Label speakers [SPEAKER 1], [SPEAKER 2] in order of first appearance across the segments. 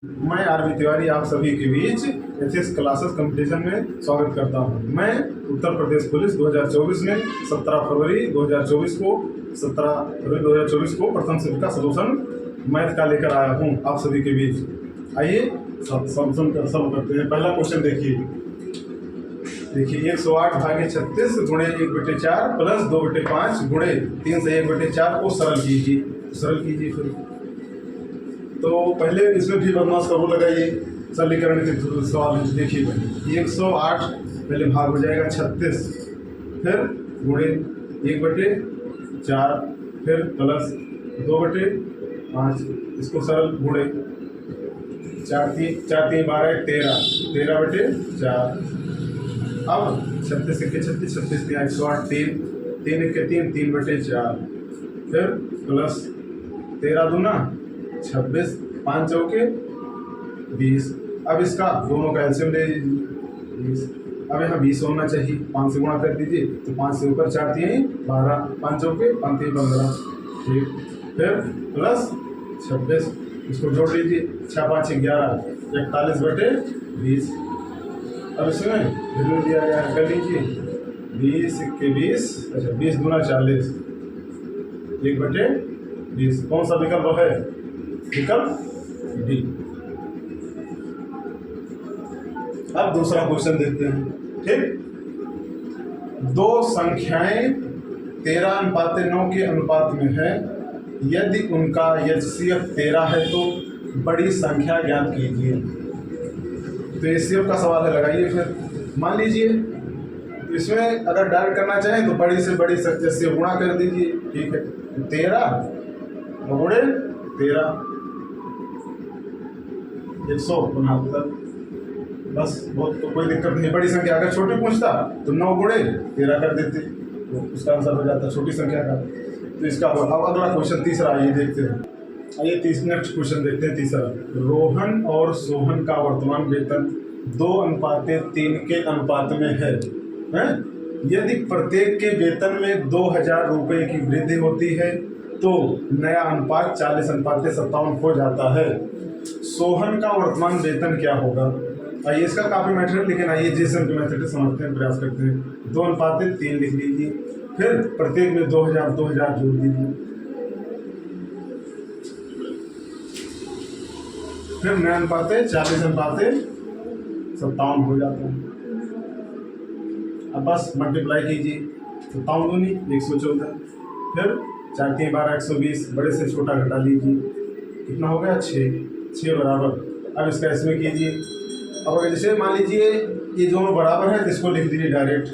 [SPEAKER 1] मैं आरबी तिवारी आप सभी के बीच एथिक्स क्लासेस कंपटीशन में स्वागत करता हूं। मैं उत्तर प्रदेश पुलिस 2024 में 17 फरवरी 2024 को प्रथम शिफ्ट का सलूशन मैथ का लेकर आया हूं आप सभी के बीच। आइए सॉल्व करते हैं। पहला क्वेश्चन देखिए 108 भागे 36 गुणे 1/4 प्लस 2/5 गुणे 3 से 1/4 को सरल कीजिए फिर। तो पहले इसमें भी बदमाश का वो लगाइए, सरलीकरण के सवाल देखिए। पहले 108 पहले भाग हो जाएगा 36, फिर गुणे 1/4, फिर प्लस 2/5, इसको सरल गुणे 4 3 12 13/4। अब 36 1 36 36 108 3 1 3 3/4, फिर प्लस 13 दूना 26 5 चौके 20। अब इसका दोनों का एलसीएम ले लीजिए 20। अब यहाँ 20 होना चाहिए, 5 से गुणा कर दीजिए तो 5 से ऊपर 4 3 12, 5 चौके 5 3 15, ठीक। फिर प्लस 26, इसको जोड़ लीजिए 6 5 11 41/20। अब इसमें वैल्यू दिया गया है, कर लीजिए 20 के 20, अच्छा 20 दूना 40, 1/20। कौन सा विकल्प है? विकल्प डी। अब दूसरा क्वेश्चन देखते हैं, ठीक। दो संख्याएं 13:9 के अनुपात में है। यदि उनका एचसीएफ 13 है तो बड़ी संख्या ज्ञात कीजिए। तो एचसीएफ का सवाल है, लगाइए फिर। मान लीजिए इसमें अगर डायरेक्ट करना चाहें तो बड़ी से बड़ी से गुणा कर दीजिए, ठीक है। 13 गुणे 13 169, बस बहुत तो कोई दिक्कत नहीं। बड़ी संख्या अगर छोटी पूछता तो 9 गुणे 13 कर देते, तो उसका आंसर हो जाता छोटी संख्या का। तो इसका अब अगला क्वेश्चन तीसरा, आइए देखते हैं। आइए नेक्स्ट क्वेश्चन देखते हैं तीसरा। रोहन और सोहन का वर्तमान वेतन 2:3 के अनुपात में है। यदि प्रत्येक के वेतन में 2000 रुपये की वृद्धि होती है तो नया अनुपात 40:57 हो जाता है। सोहन का वर्तमान वेतन क्या होगा? आइए इसका काफी मैटर है, लेकिन आइए जिसम के मैथड समझते हैं, प्रयास करते हैं। 2:3 लिख लीजिए, फिर प्रत्येक में 2000 जोड़ दीजिए, फिर नया अनुपात 40:57 हो जाता है। अब बस मल्टीप्लाई कीजिए, 57 दूनी 114, फिर 4 3 12 120, बड़े से छोटा घटा लीजिए, कितना हो गया 6 बराबर। अब इसका इसमें कीजिए। अब अगर जैसे मान लीजिए ये दोनों बराबर है तो इसको लिख दीजिए डायरेक्ट,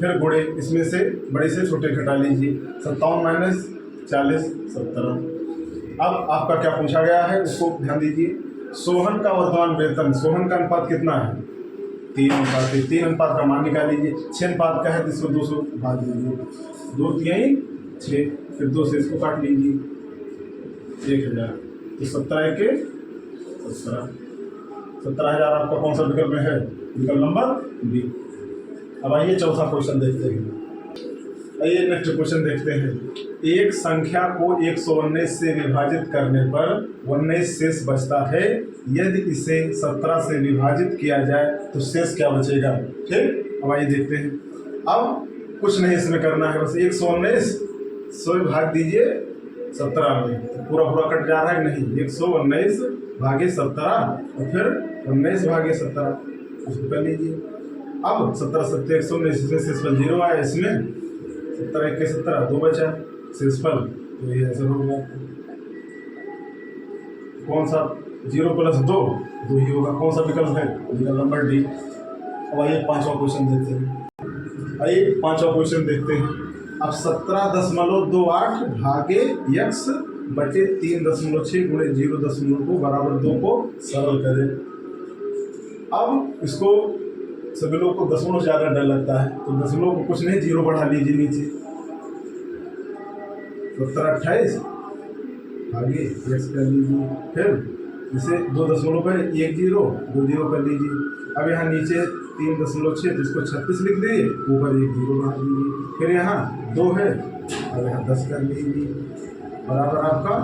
[SPEAKER 1] फिर गुणे इसमें से बड़े से छोटे घटा लीजिए, 57 - 40 17। अब आपका क्या पूछा गया है उसको ध्यान दीजिए। सोहन का वर्तमान वेतन, सोहन का अनुपात कितना है? 3:3। 3 अनुपात का मान निकाल लीजिए। 6 अनुपात का है तो इसको 200 भाग दीजिए, 2 3 6, फिर 2 से इसको काट लीजिए 1000, तो 17 1 17। 17,000 आपका कौन सा विकल्प में है? विकल्प नंबर बी। अब आइए चौथा क्वेश्चन देखते हैं। आइए नेक्स्ट क्वेश्चन देखते हैं। एक संख्या को 119 से विभाजित करने पर 19 शेष बचता है। यदि इसे 17 से विभाजित किया जाए तो शेष क्या बचेगा? ठीक, अब आइए देखते हैं। अब कुछ नहीं इसमें करना है, बस 119 100 भाग दीजिए 17 में, तो पूरा कट जा रहा है नहीं। 119 भागे 17 और फिर 19 भागे 17, उसको कर लीजिए। अब 17 7 119, इसमें शेषफल 0 आया, इसमें 17 1 17 2 बचा शेषफल, तो ये आंसर हो गया। कौन सा? 0 + 2 ही होगा। कौन सा विकल्प है? विकल्प नंबर डी। अब आइए पांचवा क्वेश्चन देखते हैं। अब 17.28 भागे x बटे 3.6 गुणे 0.2 बराबर 2 को सरल करें। अब इसको सभी लोग को दशमलव ज़्यादा डर लगता है, तो दशमलव को कुछ नहीं 0 बढ़ा लीजिए नीचे। 1728 भागे x कर लीजिए, फिर इसे 2 दशमलव पर 1 0 2 0 कर लीजिए। अब यहाँ नीचे 3.6 तो इसको 36 लिख दीजिए, ऊपर 1 0 बढ़ा दीजिए, फिर यहाँ 2 है, अब यहाँ 10 कर लीजिए। बराबर आपका।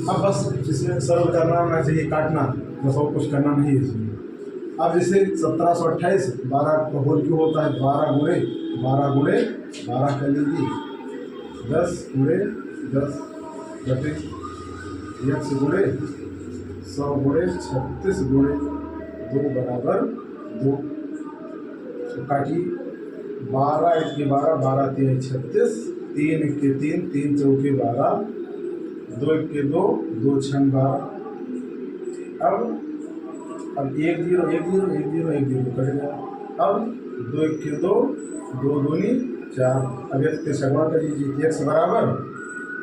[SPEAKER 1] अब बस इसमें सरल करना होना चाहिए, काटना, बस और कुछ करना नहीं है इसमें। अब जैसे 1728 12 का होल क्यों होता है, 12 कर लीजिए, 10 गुणे 10 बटे x गुणे 100 गुणे 36 गुणे 2 बराबर 2। तो काटिए, 12 1 के 12, 12 3 36, 3 1 के 3, 3 चौके 12, 2 1 के 2, 2 6 12। अब 1 0 1 0 1 0 1 0 कटेगा। अब 2 1 के 2, 2 दूनी 4। अब एक गुणा कर लीजिए, x बराबर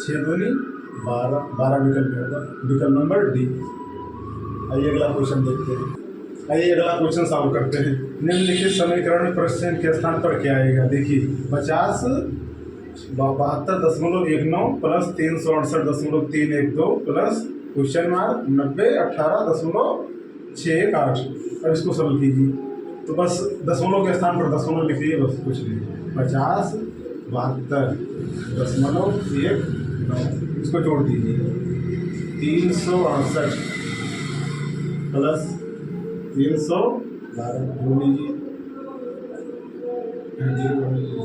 [SPEAKER 1] 6 दूनी 12, 12 विकल्प होगा, विकल्प नंबर डी। आइए अगला क्वेश्चन देखते हैं। आइए अगला क्वेश्चन सॉल्व करते हैं। निम्नलिखित समीकरण में परसेंट के स्थान पर क्या आएगा। देखिए 50 72.19 प्लस 368.312 प्लस क्वेश्चन मार्क 90 18.618। अब इसको सरल कीजिए, तो बस दशमलव के स्थान पर दशमलव लिख लीजिए, बस कुछ नहीं। 50 72.19 इसको जोड़ दीजिए, 368 प्लस 312 जोड़ लीजिए,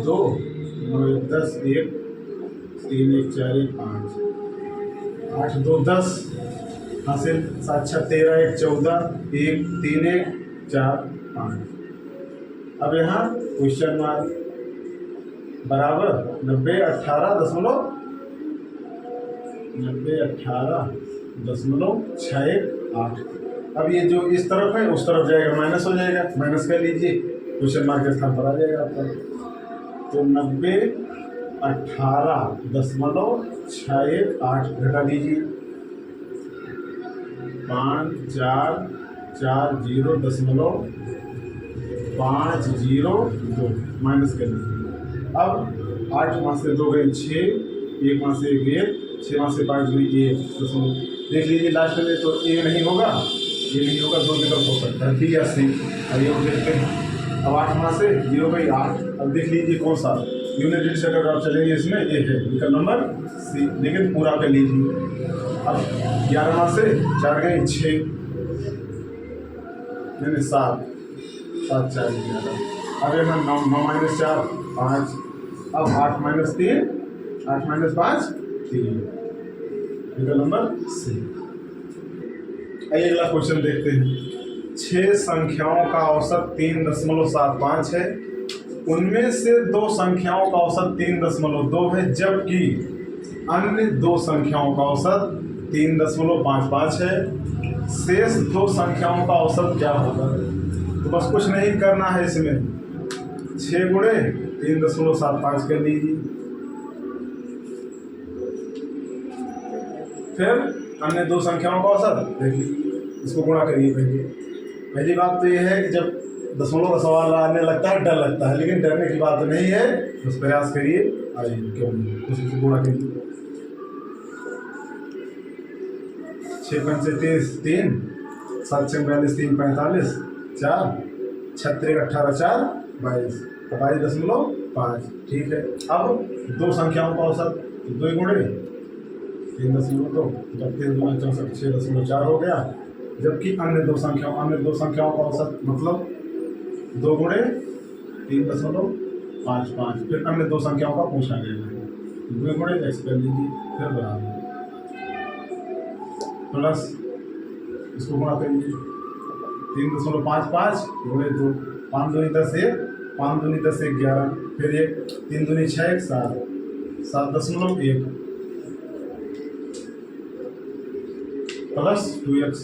[SPEAKER 1] 2 9 10 1 3 1 4 1 5 8 2 10 हासिल, 7 6 13 1 14 1 3 1 4 5। अब यहाँ क्वेश्चन मार्क बराबर 90 18.618। अब ये जो इस तरफ है उस तरफ जाएगा, माइनस हो जाएगा, माइनस कर लीजिए, क्वेश्चन मार्क के स्थान पर आ जाएगा आपका। तो 90 18.618 घटा दीजिए, 5 4 4 0.502 माइनस कर लीजिए। अब 8 माँ से 2 गए 6, 1 माँ से 1 6 माँ से 5 गई 1 दशमलव। देख लीजिए लास्ट में तो ये नहीं होगा, ये नहीं होगा, 2 विकल्प हो सकता है, ठीक है 80। आइए वो देखते हैं। अब 8 माँ से 0/8। अब देख लीजिए कौन सा यूनिट से अगर आप चलेंगे इसमें ये है विकल्प नंबर सी, लेकिन पूरा कर लीजिए। अब 11 माँ से 4 गए 6 यानी 7 7 4 11। अब यहाँ 9 -4 5। अब 8 - 3 8 - 5 3 विकल्प नंबर सी। आइए अगला क्वेश्चन देखते हैं। 6 संख्याओं का औसत 3.75 है, उनमें से 2 संख्याओं का औसत 3.2 है, जबकि अन्य 2 संख्याओं का औसत 3.55 है। शेष 2 संख्याओं का औसत क्या होगा। तो बस कुछ नहीं करना है इसमें, 6 गुणे 3.75 कर लीजिए, फिर अन्य 2 संख्याओं का औसत देख लीजिए, इसको गुणा करिए। पहली बात तो यह है कि जब दशमलव का सवाल आने लगता है डर लगता है, लेकिन डरने की बात नहीं है, बस प्रयास करिए, आइए क्यों नहीं, उसको गुणा करिए। 6 × 5 = 3 7 × 42 3 45 4 6 × 18 4 22 22.5, ठीक है। अब 2 संख्याओं का औसत 2 गुणे 3.2 32 × 64 6.4 हो गया, जबकि अन्य 2 संख्याओं का औसत मतलब 2 गुणे 3.55, फिर अन्य 2 संख्याओं का पूछा गया है, 2 गुणे x कर लीजिए, फिर बराबर प्लस इसको गुणा करिए, 3.55 गुणे 2 5 दूनी 10 1 5 दूनी 10 1 11, फिर 1 3 दूनी 6 1 7 7.1 प्लस 2x।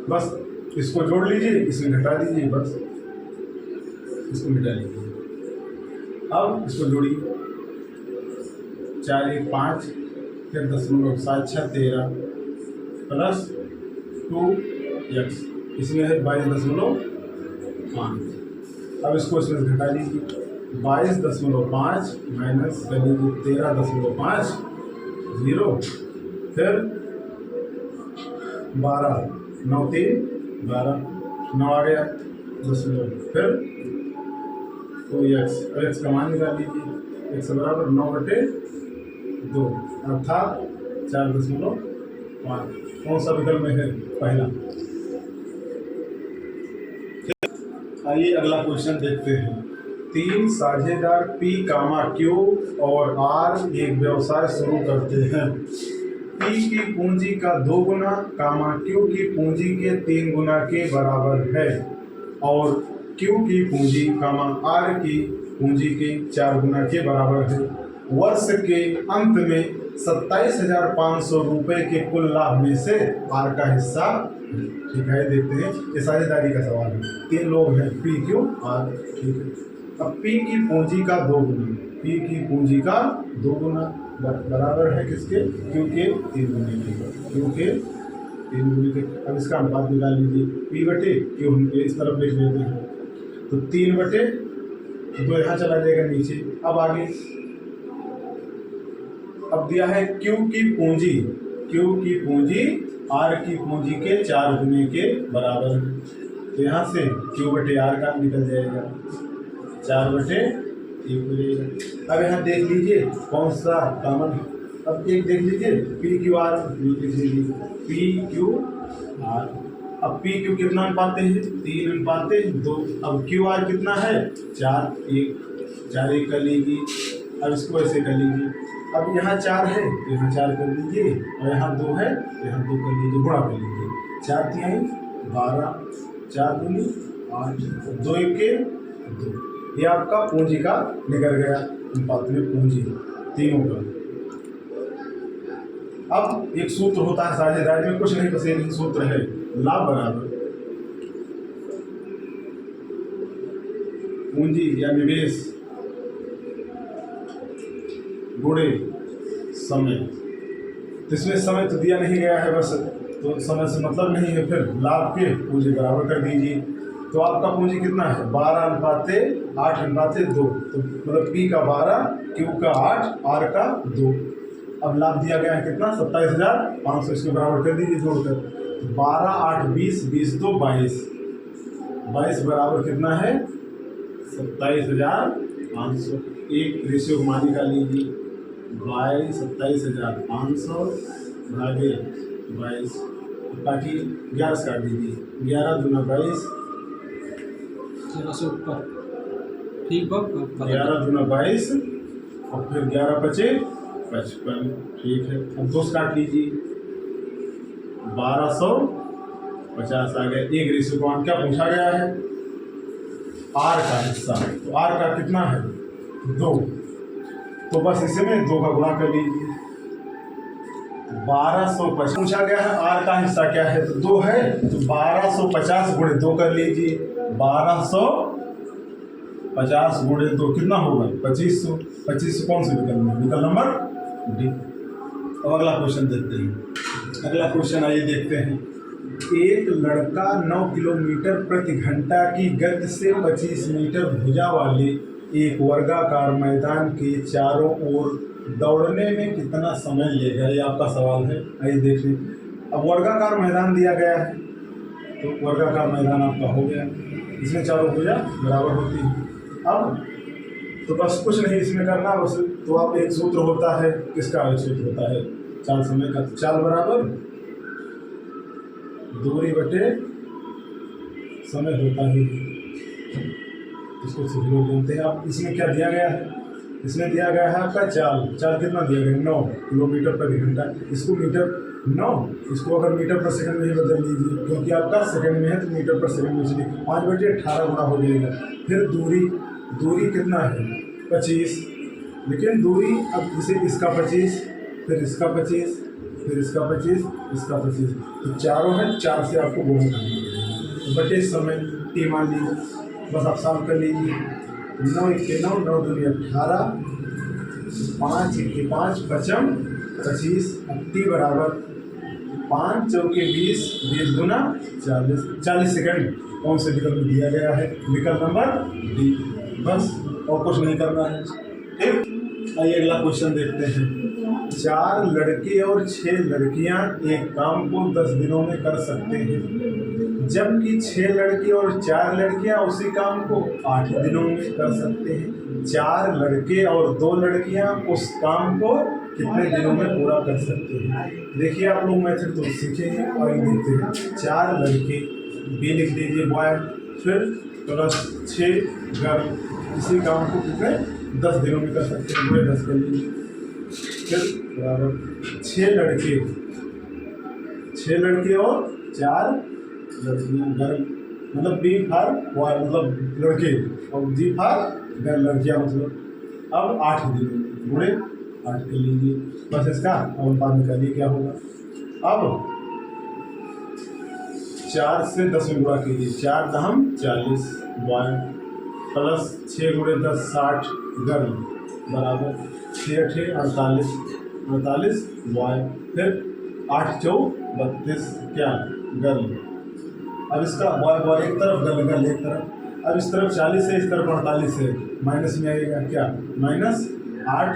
[SPEAKER 1] बस इसको जोड़ लीजिए, इसमें घटा दीजिए, बस इसको मिटा लीजिए। अब इसको जोड़िए, 4 1 5 फिर 7 6 13 प्लस 2x, इसमें है 22.5। अब इसको इसमें घटा लीजिए, 22.5 माइनस कर लीजिए 13.5 0, फिर 12 9 3 12 9 आ गया दशमलव, फिर 2x। अब x का मान निकाल लीजिए, x बराबर 9/2 अर्थात 4.5। कौन सा विकल्प में है? पहला। आइए अगला क्वेश्चन देखते हैं। 3 साझेदार P, Q और R एक व्यवसाय शुरू करते हैं। P की पूंजी का 2 गुना, Q की पूंजी के 3 गुना के बराबर है और Q की पूंजी, R की पूंजी के 4 गुना के बराबर है। वर्ष के अंत में 27,500 रुपये के कुल लाभ में से R का हिस्सा, ठीक है, देखते हैं। ये साझेदारी का सवाल है। 3 लोग हैं, P, Q, R, ठीक है। अब P की पूंजी का 2 गुना, P की पूंजी का 2 गुना बराबर है किसके? Q के 3 गुने के, Q के 3 गुने के। अब इसका अनुपात निकाल लीजिए, P बटे Q हम इस तरफ लिख लेते हैं, तो 3 बटे 2 यहाँ चला जाएगा नीचे। अब आगे, अब दिया है Q की पूंजी, Q की पूंजी R की पूंजी के 4 गुने के बराबर है, तो यहाँ से Q बटे R का निकल जाएगा, 4 बटे 1 हो जाएगा। अब यहाँ देख लीजिए कौन सा कॉमन, अब एक देख लीजिए P Q R, देख लीजिए P Q R। अब P Q कितना अनुपाते हैं? 3 अनुपाते 2। अब Q R कितना है? 4 1 कर लीजिए। अब इसको ऐसे कर लीजिए, अब यहाँ 4 है तो यहाँ 4 कर लीजिए, और यहाँ 2 है तो यहाँ 2 कर लीजिए, गुणा कर लीजिए। 4 3 12, 4 दूनी 8, 2 1 2। ये आपका पूंजी का निकल गया, अनुपात में पूंजी तीनों का। अब एक सूत्र होता है साझेदारी में, कुछ नहीं बस एक ही सूत्र है, लाभ बराबर पूंजी या निवेश गुणे समय। तो इसमें समय तो दिया नहीं गया है, बस तो समय से मतलब नहीं है, फिर लाभ के पूंजी बराबर कर दीजिए। तो आपका पूंजी कितना है? 12 अनुपाते 8 अनुपाते 2, तो मतलब P का 12, Q का 8, R का 2। अब लाभ दिया गया है कितना? 27,500, इसके बराबर कर दीजिए जोड़कर। 12 8 20, 20 2 22, 22 बराबर कितना है? 27,500। एक रेशियो घुमाने का लीजिए, 27,500 भागे 22, काटिए, 11 से काट दीजिए, 11 दूना 22, 11 दूना 22 और फिर 11 बचे 55, ठीक है। अब 2 से काट लीजिए, 1250 आ गया। एक रेशियो को क्या पूछा गया है? R का हिस्सा, तो R का कितना है? 2, तो बस इसे में 2 का गुणा कर लीजिए। 1250 पूछा गया है, R का हिस्सा क्या है? तो 2 है, तो 1250 गुणे 2 कर लीजिए। 1250 गुणे 2 कितना होगा? 2500। 2500 कौन से विकल्प में? विकल्प नंबर डी। अब अगला क्वेश्चन देखते हैं। अगला क्वेश्चन आइए देखते हैं। एक लड़का 9 किलोमीटर प्रति घंटा की गति से 25 मीटर भुजा वाले एक वर्गाकार मैदान के चारों ओर दौड़ने में कितना समय लेगा? ये आपका सवाल है, आइए देख लें। अब वर्गाकार मैदान दिया गया है, तो वर्गाकार मैदान आपका हो गया, इसमें चारों भुजा बराबर होती है। अब तो बस कुछ नहीं इसमें करना, बस तो आप एक सूत्र होता है, किसका एक सूत्र होता है? चाल समय का। चाल बराबर दूरी बटे समय होता है, इसको सभी लोग जानते हैं। अब इसमें क्या दिया गया है? इसमें दिया गया है आपका चाल कितना दिया गया? 9 किलोमीटर प्रति घंटा। इसको मीटर 9, इसको अगर मीटर पर सेकंड में ही बदल लीजिए, क्योंकि आपका सेकंड में है तो मीटर पर सेकंड में चलिए, 5/18 गुना हो जाएगा। फिर दूरी कितना है? 25, लेकिन दूरी अब इसे इसका 25, फिर इसका 25, फिर इसका 25, इसका 25, तो चारों है, 4 से आपको गुणा करना है। बटे समय टी मान लीजिए, बस आप सॉल्व कर लीजिए। 9 1 9, 9 2 18, 5 1 5, 55 25, टी बराबर 5 चौके 20, 20 गुना 40, 40 सेकंड कौन से विकल्प में दिया गया है? विकल्प नंबर डी। बस और कुछ नहीं करना है, ठीक। आइए अगला क्वेश्चन देखते हैं। 4 लड़के और 6 लड़कियां एक काम को 10 दिनों में कर सकते हैं, जबकि 6 लड़के और 4 लड़कियां उसी काम को 8 दिनों में कर सकते हैं। 4 लड़के और 2 लड़कियां उस काम को कितने दिनों में पूरा कर सकते हैं। देखिए आप लोग मेथड तो सीखे हैं और देखते हैं। 4 लड़के, बी लिख लीजिए बॉय, फिर प्लस 6 गर्ल, इसी काम को कितने 10 दिनों में कर सकते हैं, पूरे 10 कर लीजिए। फिर बराबर 6 लड़के और 4 लड़कियाँ गर्ल, मतलब बी फॉर बॉय मतलब लड़के और जी फॉर गर्ल लड़कियाँ मतलब। अब 8 दिन गुणे 8 कर लीजिए, बस इसका अब बाद निकालिए क्या होगा। अब 4 से 10 में गुणा कीजिए, 4 दहम 40 बॉय, प्लस 6 गुणे 10 60 गर्ल, बराबर 6 8 48 बॉय, फिर 8 4 32 क्या गर्ल। अब इसका बॉय एक तरफ गर्ल एक तरफ। अब इस तरफ 40 है, इस तरफ 48 है, माइनस में आएगा क्या -8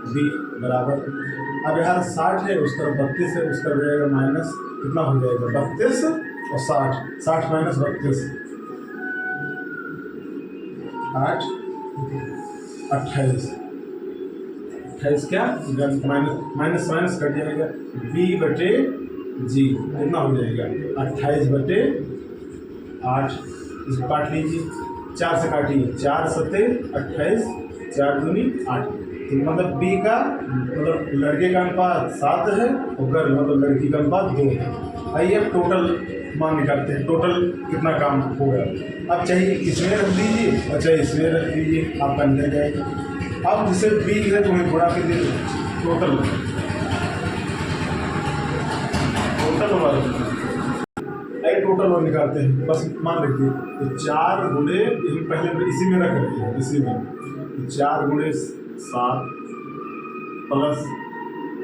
[SPEAKER 1] बी बराबर। अब यहाँ 60 है, उस तरफ 32 है, उस तरफ जाएगा माइनस, कितना हो जाएगा 32 और 60 माइनस 32 8 28 क्या माइनस कट जाएगा, बी बटे जी कितना हो जाएगा 28/8। इसको काट लीजिए, 4 से काटिए, 4 7 28, 4 दूनी 8। तो मतलब बी का मतलब लड़के का अनुपात 7 है और गर्ल मतलब लड़की का अनुपात 2 है। आइए अब टोटल मान निकालते हैं, टोटल कितना काम होगा। अब चाहे इसमें रख दीजिए और चाहे इसमें रख दीजिए, आपका निकल जाएगा। अब जिसे बी है तो उन्हें गुणा कर दीजिए, टोटल टोटल और निकालते हैं, बस मान रखिए। तो 4 गुणे पहले इसी में रख रहे हैं, इसी में तो 4 गुणे 7 प्लस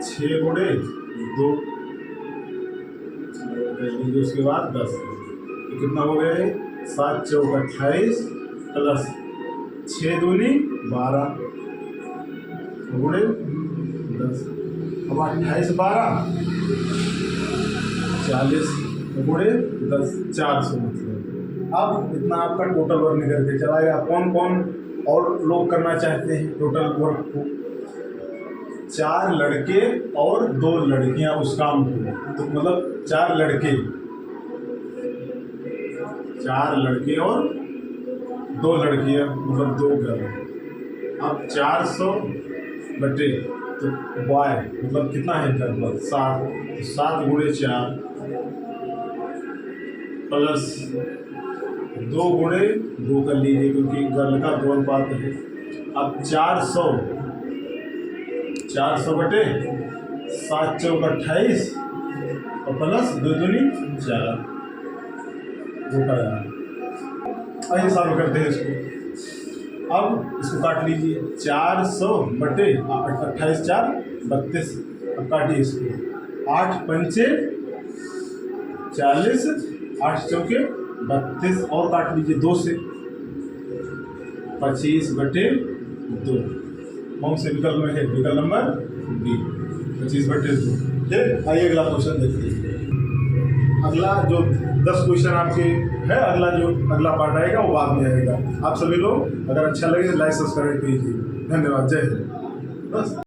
[SPEAKER 1] 6 गुणे 2 लीजिए, उसके बाद 10, तो कितना हो गया है 7 चौक 28 प्लस 6 दूनी 12 गुणे 10। अब 28 12 40 गुणे 10 400 मतलब। अब इतना आपका टोटल वर्क निकल के चला गया। कौन कौन और लोग करना चाहते हैं टोटल वर्क को? 4 लड़के और 2 लड़कियां उस काम को, तो मतलब 4 लड़के और 2 लड़कियां मतलब 2 गर्ल। अब 400 बटे तो बॉय मतलब कितना है गर्ल 7, तो 7 गुणे 4 प्लस 2 गुणे 2 कर लीजिए क्योंकि गर्ल का 2 अनुपात है। अब 400 बटे 7 चौक 28 और प्लस 2 दूनी 4 वो का। आइए सॉल्व करते हैं इसको। अब इसको काट लीजिए, 400 बटे 28 4 32। अब काटिए इसको, 8 पंचे 40, 8 चौके 32 और काट लीजिए 2 से, 25 बटे 2। कौन से विकल्प में है? विकल्प नंबर बी, 25 बटे 2। फिर आइए अगला क्वेश्चन देखिए। अगला जो 10 क्वेश्चन आपके है, अगला पार्ट आएगा वो बाद में आएगा। आप सभी लोग अगर अच्छा लगे लाइक सब्सक्राइब कीजिए। धन्यवाद, जय हिंद। बस।